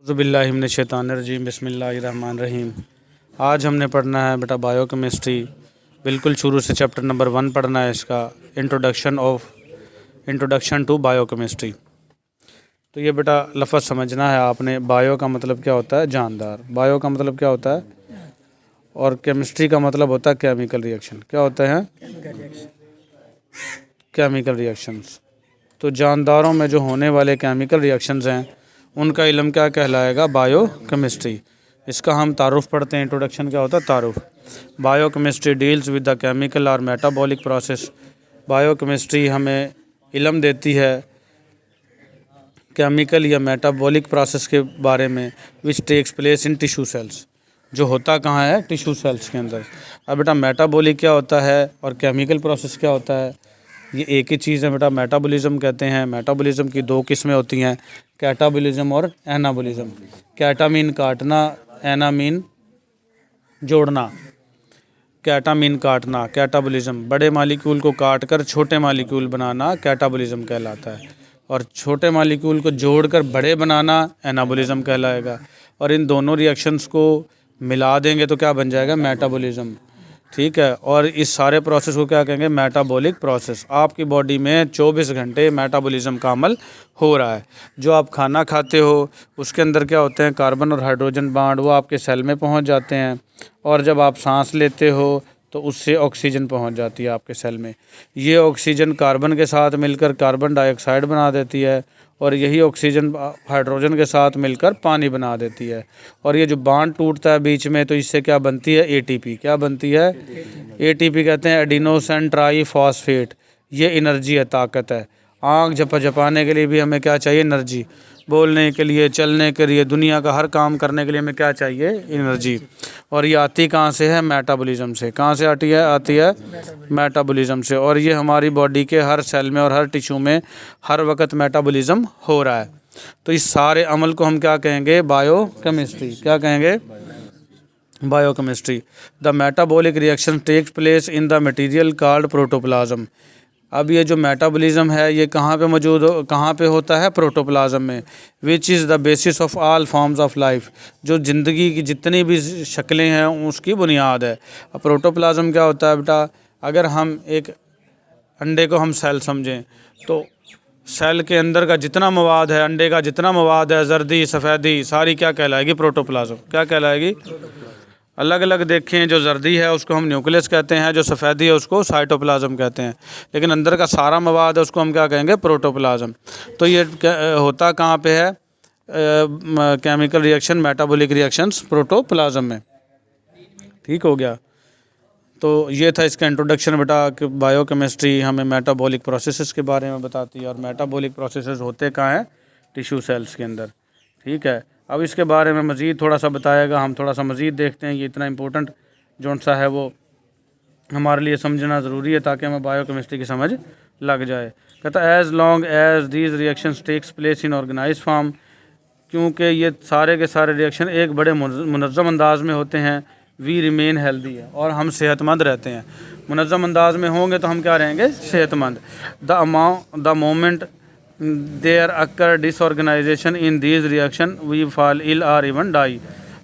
औज़ुबिल्लाहिमिनश्शैतानिर्रजीम बिस्मिल्लाहिर्रहमानिर्रहीम। आज हमने पढ़ना है बेटा बायोकेमिस्ट्री। बिल्कुल शुरू से चैप्टर नंबर 1 पढ़ना है इसका, इंट्रोडक्शन टू बायोकेमिस्ट्री। तो ये बेटा लफ्ज़ समझना है आपने। बायो का मतलब क्या होता है? जानदार। बायो का मतलब क्या होता है? और केमिस्ट्री का मतलब होता है केमिकल रिएक्शन। क्या होते हैं? Chemical reactions. तो जानदारों में जो होने वाले केमिकल रिएक्शंस हैं उनका इल्म क्या कहलाएगा? बायोकेमिस्ट्री। इसका हम तारुफ पढ़ते हैं। इंट्रोडक्शन क्या होता है? तारुफ। Biochemistry deals with the chemical और मेटाबॉलिक प्रोसेस। बायोकेमिस्ट्री हमें इल्म देती है केमिकल या मेटाबॉलिक प्रोसेस के बारे में, which takes place in tissue cells. जो होता कहाँ है? टिश्यू सेल्स के अंदर। अब बेटा मेटाबॉलिक क्या होता है और केमिकल प्रोसेस क्या होता है? ये एक ही चीज़ है बेटा। मेटाबॉलिज्म कहते हैं। मेटाबॉलिज्म की दो किस्में होती हैं, कैटाबॉलिज्म और एनाबॉलिज्म। कैटा मीन काटना, एना मीन जोड़ना। कैटा मीन काटना, कैटाबॉलिज्म। बड़े मालिक्यूल को काट कर छोटे मालिक्यूल बनाना कैटाबॉलिज्म कहलाता है, और छोटे मालिक्यूल को जोड़कर बड़े बनाना एनाबॉलिज्म कहलाएगा। और इन दोनों रिएक्शंस को मिला देंगे तो क्या बन जाएगा? मेटाबॉलिज्म। ठीक है। और इस सारे प्रोसेस को क्या कहेंगे? Metabolic process. आपकी बॉडी में 24 घंटे मेटाबॉलिज्म का अमल हो रहा है। जो आप खाना खाते हो उसके अंदर क्या होते हैं? कार्बन और हाइड्रोजन बांड, वो आपके सेल में पहुंच जाते हैं। और जब आप सांस लेते हो तो उससे ऑक्सीजन पहुंच जाती है आपके सेल में। ये ऑक्सीजन कार्बन के साथ मिलकर कार्बन डाइऑक्साइड बना देती है, और यही ऑक्सीजन हाइड्रोजन के साथ मिलकर पानी बना देती है। और ये जो बांड टूटता है बीच में, तो इससे क्या बनती है? एटीपी। क्या बनती है? एटीपी कहते हैं एडिनोसिन ट्राईफॉस्फेट। ये एनर्जी है, ताकत है। आँख झपझपाने के लिए भी हमें क्या चाहिए? एनर्जी। बोलने के लिए, चलने के लिए, दुनिया का हर काम करने के लिए हमें क्या चाहिए? एनर्जी। और ये आती कहाँ से है? मेटाबॉलिज्म से। कहाँ से आती है? मेटाबॉलिज्म से। और ये हमारी बॉडी के हर सेल में और हर टिश्यू में हर वक्त मेटाबॉलिज्म हो रहा है। तो इस सारे अमल को हम क्या कहेंगे? बायोकेमिस्ट्री। क्या कहेंगे? Biochemistry. The metabolic reaction takes place in the material called protoplasm. अब ये जो मेटाबॉलिज्म है ये कहाँ पे मौजूद कहाँ पे होता है? प्रोटोप्लाज्म में। Which is the basis of all forms of life. जो ज़िंदगी की जितनी भी शक्लें हैं उसकी बुनियाद है। अब प्रोटोप्लाज्म क्या होता है बेटा? अगर हम एक अंडे को हम सेल समझें तो सेल के अंदर का जितना मवाद है, अंडे का जितना मवाद है, जर्दी सफ़ेदी, सारी क्या कहलाएगी? प्रोटोप्लाज्म। क्या कहलाएगी? अलग अलग देखें, जो जर्दी है उसको हम न्यूक्लियस कहते हैं, जो सफ़ेदी है उसको साइटोप्लाज्म कहते हैं, लेकिन अंदर का सारा मवाद है उसको हम क्या कहेंगे? प्रोटोप्लाज्म। तो ये होता कहाँ पे है? Chemical reaction, metabolic reactions protoplasm में। ठीक हो गया। तो ये था इसका इंट्रोडक्शन बेटा कि बायोकेमिस्ट्री हमें मेटाबॉलिक प्रोसेसेस के बारे में बताती है, और मेटाबॉलिक प्रोसेसेस होते कहाँ हैं? टिश्यू सेल्स के अंदर। ठीक है। अब इसके बारे में मज़ीद थोड़ा सा बताएगा, हम थोड़ा सा मज़ीद देखते हैं। ये इतना इंपॉर्टेंट जो सा है वो हमारे लिए समझना ज़रूरी है ताकि हमें बायोकेमिस्ट्री की समझ लग जाए। कहता है as long as these reactions takes place in organize form. क्योंकि ये सारे के सारे रिएक्शन एक बड़े मुनज़्ज़म अंदाज में होते हैं, वी रिमेन हेल्दी है, और हम सेहतमंद रहते हैं। मुनज़्ज़म अंदाज में होंगे तो हम क्या रहेंगे? सेहतमंद। The moment there occur disorganization in these reaction we fall ill or even die.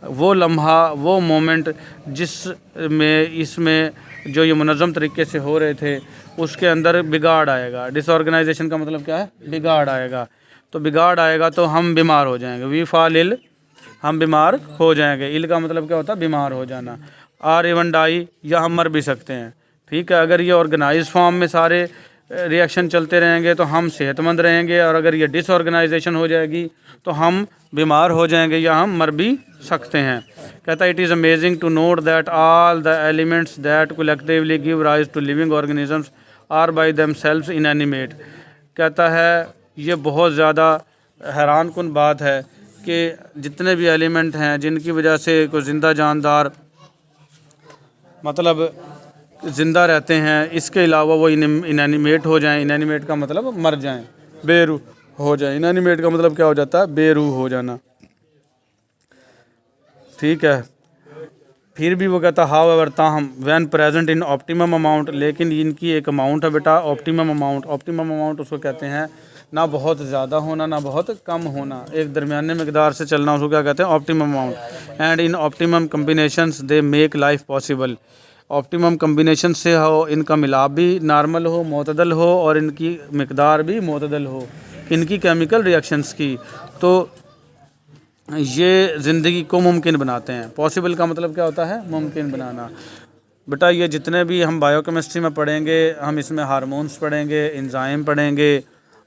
वो लम्हा, वो मोमेंट जिसमें इसमें जो ये मुनज़्ज़म तरीके से हो रहे थे उसके अंदर बिगाड़ आएगा। डिसऑर्गेनाइजेशन का मतलब क्या है? बिगाड़ आएगा। तो बिगाड़ आएगा तो हम बीमार हो जाएंगे। वी फॉल इल, हम बीमार हो जाएंगे। इल का मतलब क्या होता है? बीमार हो जाना। आर इवन डाई, या हम मर भी सकते हैं। ठीक है। अगर ये ऑर्गेनाइज फॉर्म में सारे रिएक्शन चलते रहेंगे तो हम सेहतमंद रहेंगे, और अगर ये डिसऑर्गेनाइजेशन हो जाएगी तो हम बीमार हो जाएंगे या हम मर भी सकते हैं। कहता है it is amazing to note that all the elements that collectively give rise to living organisms are by themselves inanimate. कहता है ये बहुत ज़्यादा हैरान कुन बात है कि जितने भी एलिमेंट हैं जिनकी वजह से कोई ज़िंदा जानदार मतलब ज़िंदा रहते हैं, इसके अलावा वो इनएनिमेट हो जाएं। इनएनिमेट का मतलब मर जाएं, बेरूह हो जाएं। इनएनिमेट का मतलब क्या हो जाता है? बेरूह हो जाना। ठीक है। फिर भी वो कहता हाउ एवर ताहम when present in optimum amount, लेकिन इनकी एक अमाउंट है बेटा, ऑप्टिमम अमाउंट। ऑप्टिमम अमाउंट उसको कहते हैं ना बहुत ज़्यादा होना ना बहुत कम होना, एक दरमियाने मकदार से चलना, उसको क्या कहते हैं? Optimum amount. And in optimum combinations they make life possible. Optimum combination से हो, इनका मिलाप भी नॉर्मल हो, मोतदल हो, और इनकी मकदार भी मोतदल हो इनकी केमिकल रिएक्शंस की, तो ये ज़िंदगी को मुमकिन बनाते हैं। पॉसिबल का मतलब क्या होता है? मुमकिन बनाना। बेटा ये जितने भी हम बायोकेमिस्ट्री में पढ़ेंगे, हम इसमें हार्मोन्स पढ़ेंगे, एंजाइम पढ़ेंगे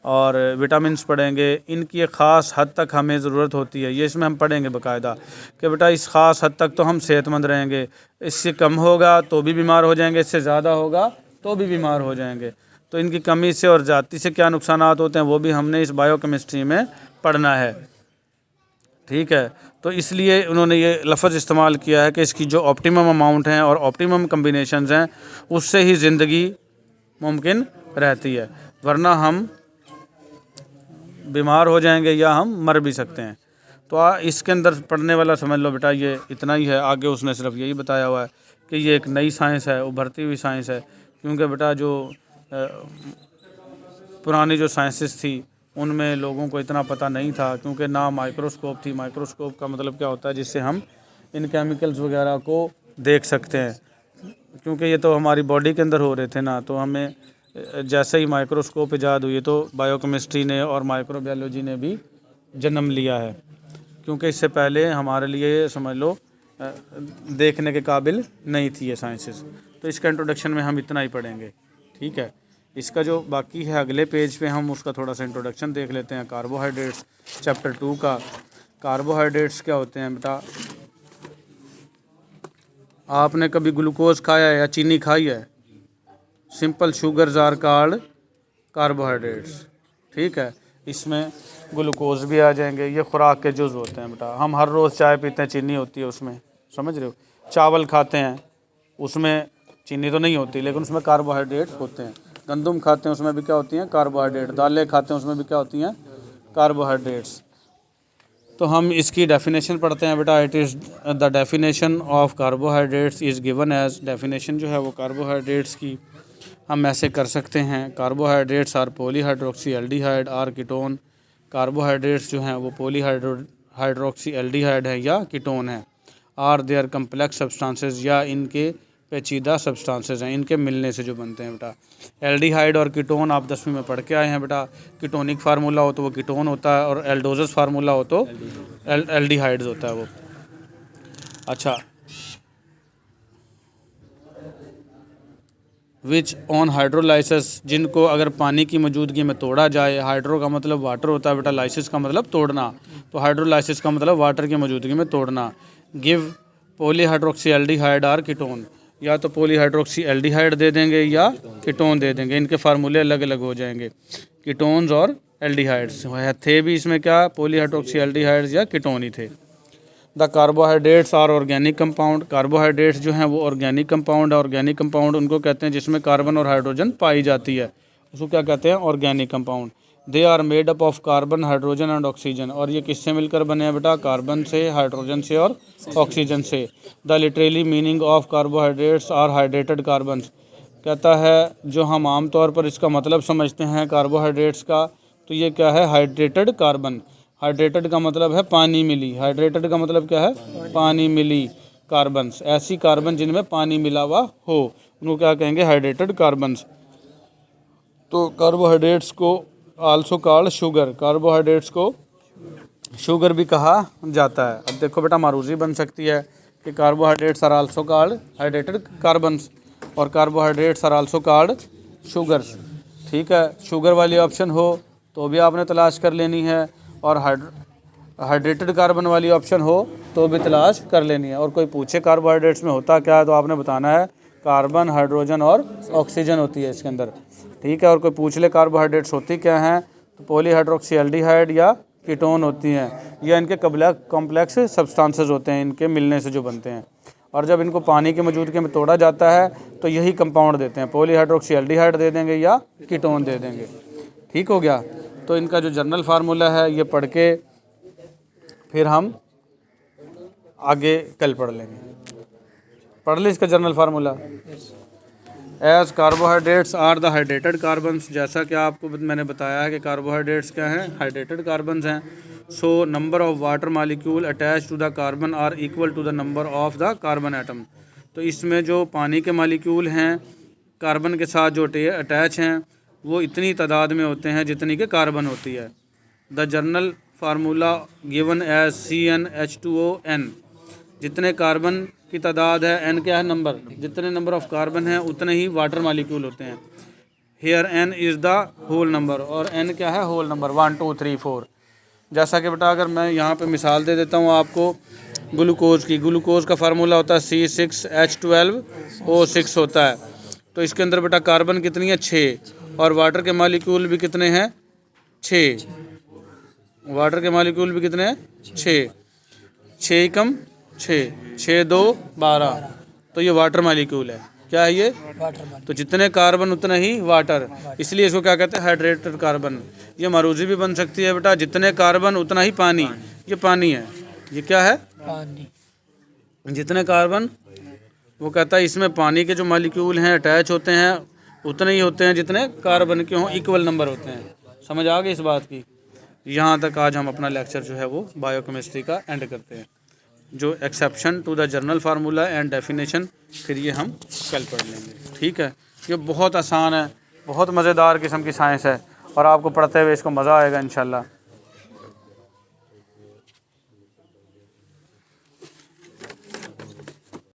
और विटामिन्स पढ़ेंगे, इनकी एक ख़ास हद तक हमें ज़रूरत होती है। ये इसमें हम पढ़ेंगे बाकायदा कि बेटा इस ख़ास हद तक तो हम सेहतमंद रहेंगे, इससे कम होगा तो भी बीमार हो जाएंगे, इससे ज़्यादा होगा तो भी बीमार हो जाएंगे। तो इनकी कमी से और ज़्यादती से क्या नुकसानात होते हैं वो भी हमने इस बायोकेमिस्ट्री में पढ़ना है। ठीक है, तो इसलिए उन्होंने ये लफ्ज़ इस्तेमाल किया है कि इसकी जो ऑप्टिमम अमाउंट हैं और ऑप्टिमम कम्बिनेशंस हैं उससे ही ज़िंदगी मुमकिन रहती है, वरना हम बीमार हो जाएंगे या हम मर भी सकते हैं। तो इसके अंदर पढ़ने वाला समझ लो बेटा ये इतना ही है। आगे उसने सिर्फ यही बताया हुआ है कि ये एक नई साइंस है, उभरती हुई साइंस है, क्योंकि बेटा जो पुरानी जो साइंसेस थी उनमें लोगों को इतना पता नहीं था, क्योंकि ना माइक्रोस्कोप थी। माइक्रोस्कोप का मतलब क्या होता है? जिससे हम इन केमिकल्स वगैरह को देख सकते हैं, क्योंकि ये तो हमारी बॉडी के अंदर हो रहे थे ना। तो हमें जैसे ही माइक्रोस्कोप ईजाद हुई तो बायोकेमिस्ट्री ने और माइक्रोबायोलॉजी ने भी जन्म लिया है, क्योंकि इससे पहले हमारे लिए समझ लो देखने के काबिल नहीं थी ये साइंसेस। तो इसका इंट्रोडक्शन में हम इतना ही पढ़ेंगे। ठीक है, इसका जो बाकी है अगले पेज पे हम उसका थोड़ा सा इंट्रोडक्शन देख लेते हैं। कार्बोहाइड्रेट्स चैप्टर 2 का। कार्बोहाइड्रेट्स क्या होते हैं बेटा? आपने कभी ग्लूकोज खाया है या चीनी खाई है? Simple sugars are called carbohydrates. ठीक है, इसमें ग्लूकोज भी आ जाएंगे। ये खुराक के जुज़ होते हैं बेटा। हम हर रोज़ चाय पीते हैं, चीनी होती है उसमें, समझ रहे हो? चावल खाते हैं, उसमें चीनी तो नहीं होती लेकिन उसमें कार्बोहाइड्रेट होते हैं। गंदम खाते हैं, उसमें भी क्या होती हैं? कार्बोहाइड्रेट। दालें खाते हैं, उसमें भी क्या होती हैं? कार्बोहाइड्रेट्स। तो हम इसकी डेफिनेशन पढ़ते हैं बेटा। It is the definition of carbohydrates is given as. Definition जो है वो कार्बोहाइड्रेट्स की हम ऐसे कर सकते हैं। Carbohydrates are polyhydroxy aldehyde or ketone. Carbohydrates जो हैं वो पॉलीहाइड्रोक्सी एल्डिहाइड है या कीटोन है। आर देयर कम्प्लेक्स सब्सटेंसेस, या इनके पेचीदा सब्सटेंसेस हैं, इनके मिलने से जो बनते हैं बेटा। एल्डिहाइड और कीटोन आप 10वीं में पढ़ के आए हैं बेटा। कीटोनिक फार्मूला हो तो वो कीटोन होता है, और एल्डोजस फार्मूला हो तो एल्डिहाइड्स होता है वो। अच्छा, विच ऑन हाइड्रोलाइसिस, जिनको अगर पानी की मौजूदगी में तोड़ा जाए। हाइड्रो का मतलब वाटर होता है बेटा, लाइसिस का मतलब तोड़ना। तो हाइड्रोलाइसिस का मतलब वाटर की मौजूदगी में तोड़ना। Give polyhydroxy aldehyde or ketone, या तो पॉलीहाइड्रोक्सी एल्डिहाइड दे देंगे या कीटोन दे देंगे। इनके फार्मूले अलग अलग हो जाएंगे, कीटोन्स और एल्डिहाइड्स थे भी इसमें क्या? पॉलीहाइड्रोक्सी एल्डिहाइड्स या कीटोन ही थे। The carbohydrates are organic compound. Carbohydrates जो हैं वो ऑर्गेनिक कंपाउंड है। ऑर्गेनिक कंपाउंड उनको कहते हैं जिसमें कार्बन और हाइड्रोजन पाई जाती है, उसको क्या कहते हैं? Organic compound. They are made up of carbon, hydrogen and oxygen. और ये किससे मिलकर बने हैं बेटा? कार्बन से, हाइड्रोजन से और ऑक्सीजन से। The literally meaning of carbohydrates are hydrated carbons. कहता है जो हम आम तौर पर इसका मतलब समझते हैं कार्बोहाइड्रेट्स का, तो ये क्या है? Hydrated carbon. हाइड्रेटेड का मतलब है पानी मिली। हाइड्रेटेड का मतलब क्या है? पानी मिली कार्बन्स। ऐसी कार्बन जिनमें पानी मिला हुआ हो उनको क्या कहेंगे? Hydrated carbons. तो कार्बोहाइड्रेट्स को आल्सो कॉल्ड शुगर। कार्बोहाइड्रेट्स को शुगर भी कहा जाता है। अब देखो बेटा, मारूजी बन सकती है कि carbohydrates are also called hydrated carbons और carbohydrates are also called sugars. ठीक है, शुगर वाली ऑप्शन हो तो भी आपने तलाश कर लेनी है, और हाइड्रेटेड कार्बन वाली ऑप्शन हो तो भी तलाश कर लेनी है। और कोई पूछे कार्बोहाइड्रेट्स में होता क्या है तो आपने बताना है कार्बन, हाइड्रोजन और ऑक्सीजन होती है इसके अंदर। ठीक है, और कोई पूछ ले कार्बोहाइड्रेट्स होती क्या हैं, तो पॉलीहाइड्रोक्सी एल्डिहाइड या कीटोन होती हैं, या इनके कॉम्प्लेक्स सब्सटेंसेस होते हैं, इनके मिलने से जो बनते हैं। और जब इनको पानी की मौजूदगी में तोड़ा जाता है तो यही कंपाउंड देते हैं, पॉलीहाइड्रोक्सी एल्डिहाइड दे देंगे या कीटोन दे देंगे। ठीक हो गया। तो इनका जो जनरल फार्मूला है ये पढ़ के फिर हम आगे कल पढ़ लेंगे। पढ़ ले इसका general formula. As carbohydrates are the hydrated carbons, जैसा कि आपको मैंने बताया है कि कार्बोहाइड्रेट्स क्या हैं, हाइड्रेटेड कार्बन्स हैं। So number of water molecule attach to the carbon are equal to the number of the carbon atom. तो इसमें जो पानी के मालिक्यूल हैं कार्बन के साथ जो अटैच हैं वो इतनी तादाद में होते हैं जितनी कि कार्बन होती है। The general formula given as CnH2O(n), जितने कार्बन की तादाद है, n क्या है नंबर, जितने नंबर ऑफ कार्बन है उतने ही वाटर मालिक्यूल होते हैं। Here n is the whole number, और n क्या है होल नंबर 1 2 3 4। जैसा कि बेटा अगर मैं यहाँ पे मिसाल दे देता हूँ आपको ग्लूकोज़ की, ग्लूकोज़ का फार्मूला होता है C6H12O6 होता है। तो इसके अंदर बेटा कार्बन कितनी है 6, और वाटर के मालिक्यूल भी कितने हैं 6, वाटर के मालिक्यूल भी कितने हैं 6, 6 कम 6, 6 2 12। तो ये वाटर मालिक्यूल है, क्या है ये तो जितने कार्बन उतना ही वाटर, इसलिए इसको क्या कहते हैं हाइड्रेटेड कार्बन। ये मारूजी भी बन सकती है बेटा, जितने कार्बन उतना ही पानी, ये पानी है, ये क्या है पानी। जितने कार्बन, वो कहता है इसमें पानी के जो मालिक्यूल हैं अटैच होते हैं उतने ही होते हैं जितने कार्बन के हों, इक्वल नंबर होते हैं। समझ आ गई इस बात की। यहाँ तक आज हम अपना लेक्चर जो है वो बायोकेमिस्ट्री का एंड करते हैं। जो exception to the general formula and definition, फिर ये हम कल पढ़ लेंगे, ठीक है। ये बहुत आसान है, बहुत मज़ेदार किस्म की साइंस है, और आपको पढ़ते हुए इसको मज़ा आएगा इंशाल्लाह।